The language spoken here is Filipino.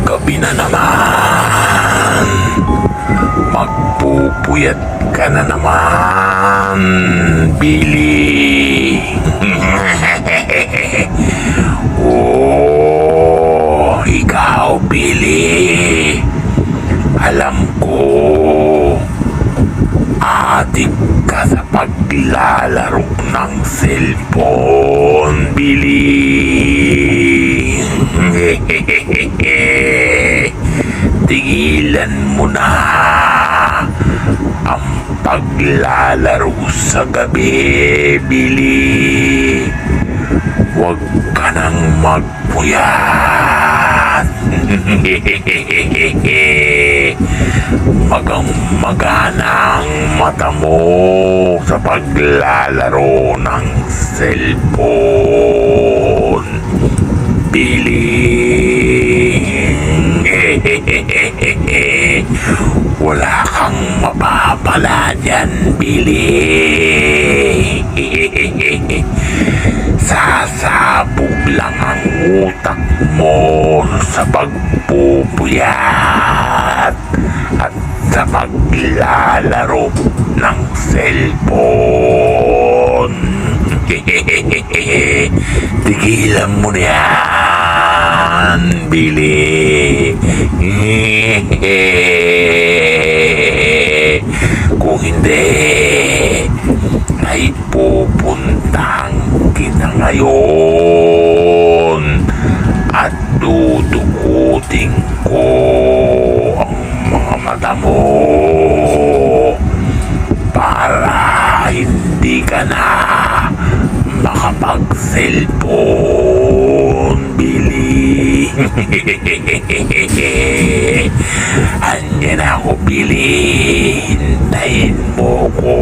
Gabi na naman. Magpupuyat ka na naman, Billy. Oh, ikaw, Billy. Alam ko, adik ka sa paglalaro ng cellphone, Billy. Tigilan mo na ang paglalaro sa gabi, Billy. Huwag ka nang magpuyat. Magang-magana ang mata mo sa paglalaro ng cellphone, Billy. Wala kang mapapala dyan, Billy. Sasabog lang ang utak mo sa pagpupuyat at sa paglalaro ng cellphone. Tigilan mo na yan, Billy. Kung hindi, ay pupuntang kita ngayon at dudukutin ko ang mga mata mo para hindi ka na makapag-cellphone, Billy. Andiyan ako, Billy. Hintayin mo ko.